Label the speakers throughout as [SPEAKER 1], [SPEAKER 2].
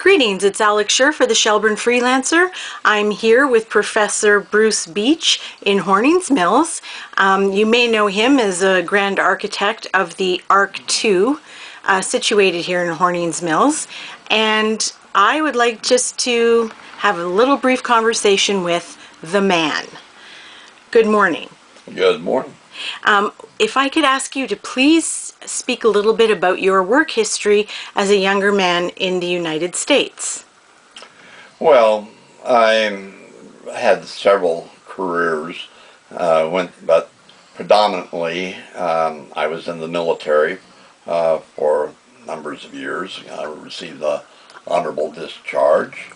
[SPEAKER 1] Greetings, it's Alex Scher for the Shelburne Freelancer. I'm here with Professor Bruce Beach in Hornings Mills. You may know him as a grand architect of the ARK II, situated here in Hornings Mills. And I would like just to have a little brief conversation with the man. Good morning.
[SPEAKER 2] Good morning.
[SPEAKER 1] If I could ask you to please speak a little bit about your work history as a younger man in the United States.
[SPEAKER 2] Well, I had several careers, but predominantly I was in the military for numbers of years. I received the honorable discharge.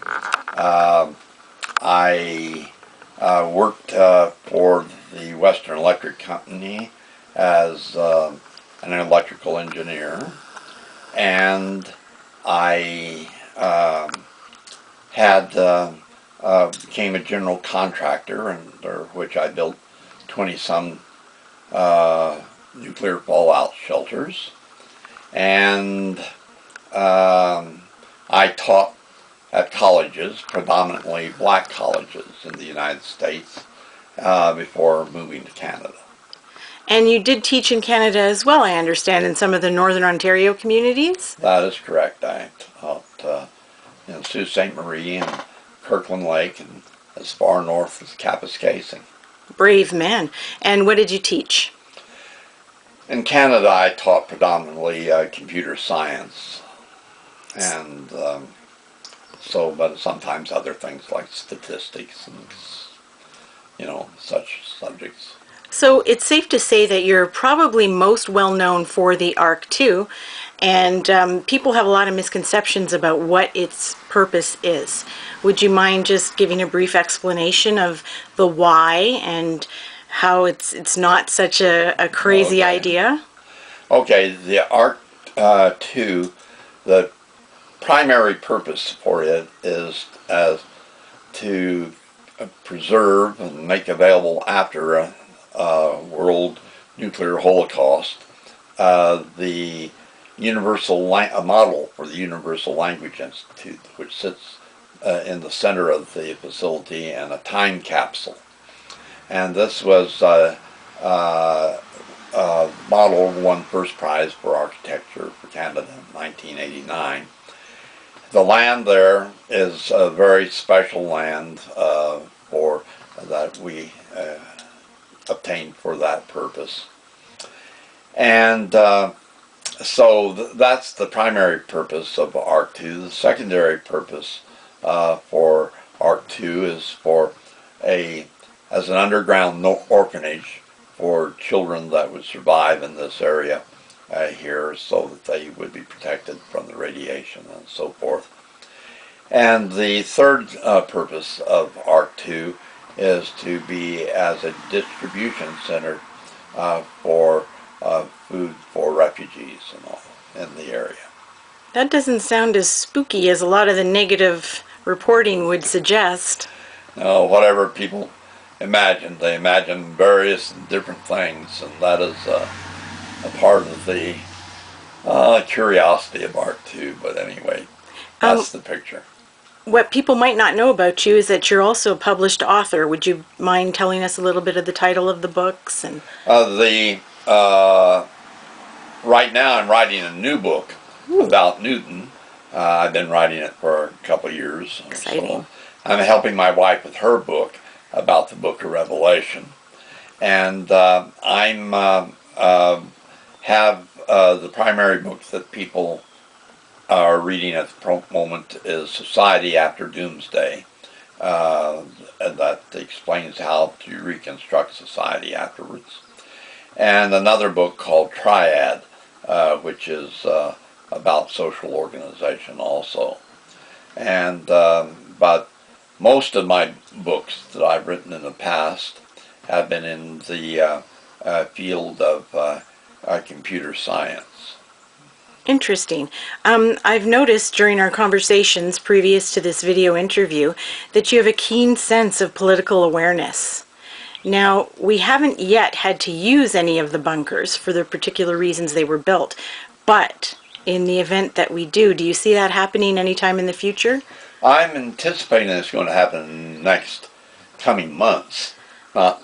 [SPEAKER 2] I worked for the Western Electric Company as an electrical engineer, and I became a general contractor, under which I built 20-some nuclear fallout shelters, and I taught at colleges, predominantly black colleges in the United States, before moving to Canada.
[SPEAKER 1] And you did teach in Canada as well, I understand, in some of the Northern Ontario communities?
[SPEAKER 2] That is correct. I taught in Sault Ste. Marie and Kirkland Lake and as far north as Kapuskasing.
[SPEAKER 1] Brave man. And what did you teach?
[SPEAKER 2] In Canada, I taught predominantly computer science, and but sometimes other things like statistics and such subjects.
[SPEAKER 1] So it's safe to say that you're probably most well known for the ARK II, and people have a lot of misconceptions about what its purpose is. Would you mind just giving a brief explanation of the why and how it's not such a crazy idea?
[SPEAKER 2] Okay, the ARK II, the primary purpose for it is to preserve and make available after a world nuclear holocaust the universal model for the Universal Language Institute, which sits in the center of the facility, and a time capsule. And this was model won first prize for architecture for Canada in 1989. The land there is a very special land that we obtained for that purpose. And so that's the primary purpose of ARK II. The secondary purpose for ARK II is as an underground orphanage for children that would survive in this area here, so that they would be protected from the radiation and so forth. And the third purpose of ARK II is to be as a distribution center for food for refugees and all in the area.
[SPEAKER 1] That doesn't sound as spooky as a lot of the negative reporting would suggest.
[SPEAKER 2] No, whatever people imagine, they imagine various and different things, and that is a part of the curiosity of ARK II. But anyway, that's the picture.
[SPEAKER 1] What people might not know about you is that you're also a published author. Would you mind telling us a little bit of the title of the books? And
[SPEAKER 2] right now I'm writing a new book about Newton. I've been writing it for a couple of years.
[SPEAKER 1] Exciting.
[SPEAKER 2] So I'm helping my wife with her book about the Book of Revelation, and have the primary book that people are reading at the moment is Society After Doomsday, and that explains how to reconstruct society afterwards. And another book called Triad, which is about social organization also. And but most of my books that I've written in the past have been in the field of computer science.
[SPEAKER 1] interesting. I've noticed during our conversations previous to this video interview that you have a keen sense of political awareness. Now, we haven't yet had to use any of the bunkers for the particular reasons they were built, but in the event that we do. Do you see that happening anytime in the future?
[SPEAKER 2] I'm anticipating it's going to happen in the next coming months, not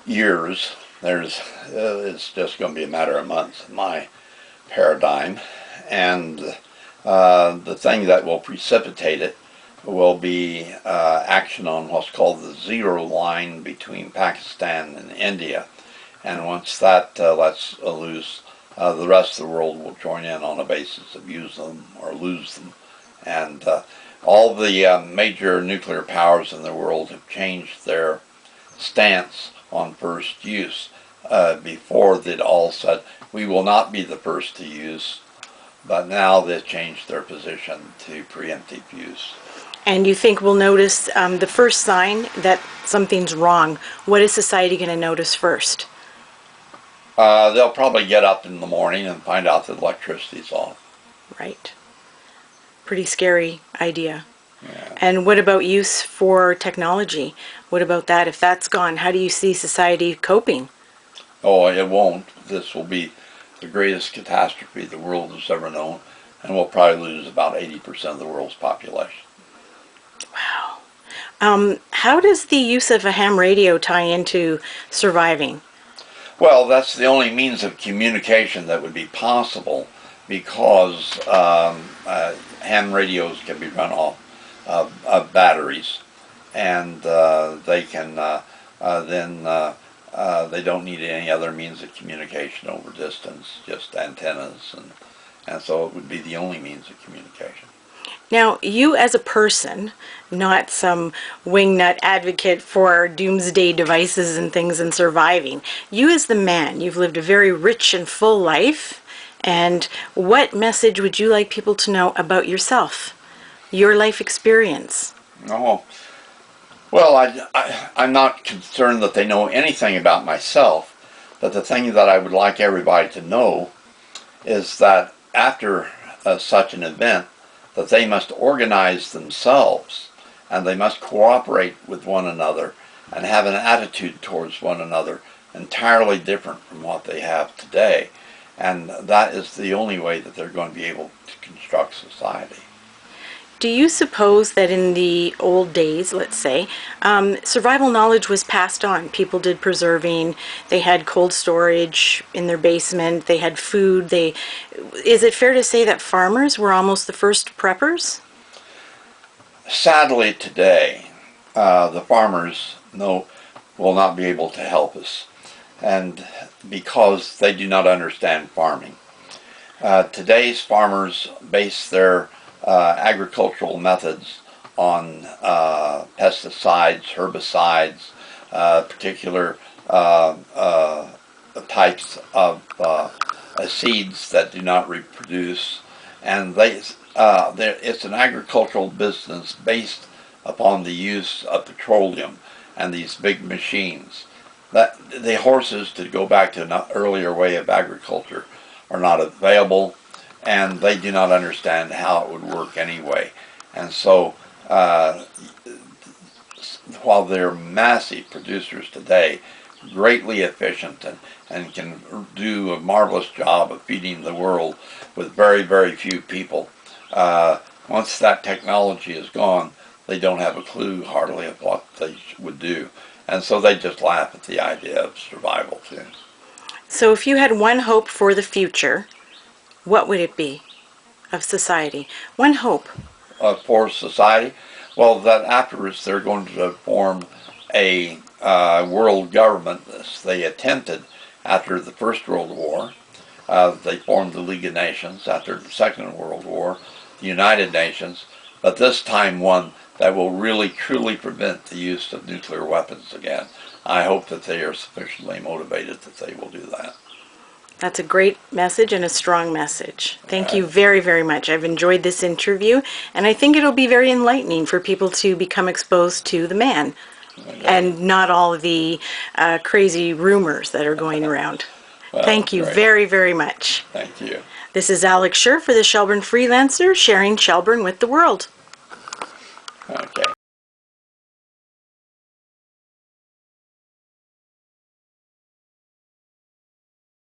[SPEAKER 2] years. It's just going to be a matter of months in my paradigm. And the thing that will precipitate it will be action on what's called the zero line between Pakistan and India. And once that lets loose, the rest of the world will join in on a basis of use them or lose them. And all the major nuclear powers in the world have changed their stance on first use. Before they'd all said, we will not be the first to use, but now they've changed their position to preemptive use.
[SPEAKER 1] And you think we'll notice the first sign that something's wrong? What is society going to notice first?
[SPEAKER 2] They'll probably get up in the morning and find out that electricity's off.
[SPEAKER 1] Right. Pretty scary idea.
[SPEAKER 2] Yeah.
[SPEAKER 1] And what about use for technology? What about that? If that's gone, how do you see society coping?
[SPEAKER 2] Oh, it won't. This will be the greatest catastrophe the world has ever known, and we'll probably lose about 80% of the world's population.
[SPEAKER 1] Wow. How does the use of a ham radio tie into surviving?
[SPEAKER 2] Well, that's the only means of communication that would be possible, because ham radios can be run off of batteries, and they can they don't need any other means of communication over distance, just antennas, and so it would be the only means of communication.
[SPEAKER 1] Now, you as a person, not some wingnut advocate for doomsday devices and things and surviving, you as the man, you've lived a very rich and full life, and what message would you like people to know about yourself, your life experience?
[SPEAKER 2] Oh, well, I'm not concerned that they know anything about myself, but the thing that I would like everybody to know is that after such an event, that they must organize themselves, and they must cooperate with one another and have an attitude towards one another entirely different from what they have today. And that is the only way that they're going to be able to construct society.
[SPEAKER 1] Do you suppose that in the old days, let's say, survival knowledge was passed on? People did preserving, they had cold storage in their basement, they had food. Is it fair to say that farmers were almost the first preppers?
[SPEAKER 2] Sadly today, the farmers will not be able to help us, and because they do not understand farming. Today's farmers base their agricultural methods on pesticides, herbicides, particular types of seeds that do not reproduce, and it's an agricultural business based upon the use of petroleum and these big machines. That the horses, to go back to an earlier way of agriculture, are not available, and they do not understand how it would work anyway. And so while they're massive producers today, greatly efficient, and can do a marvelous job of feeding the world with very, very few people, once that technology is gone, they don't have a clue hardly of what they would do. And so they just laugh at the idea of survival too.
[SPEAKER 1] So if you had one hope for the future, what would it be of society? One hope.
[SPEAKER 2] For society? Well, that afterwards they're going to form a world government, as they attempted after the First World War. They formed the League of Nations after the Second World War, the United Nations, but this time one that will really truly prevent the use of nuclear weapons again. I hope that they are sufficiently motivated that they will do that.
[SPEAKER 1] That's a great message and a strong message. Thank you very, very much. I've enjoyed this interview, and I think it'll be very enlightening for people to become exposed to the man and not all of the crazy rumors that are going around.
[SPEAKER 2] Well,
[SPEAKER 1] thank you very, very much.
[SPEAKER 2] Thank you.
[SPEAKER 1] This is Alex Scher for the Shelburne Freelancer, sharing Shelburne with the world.
[SPEAKER 2] Okay.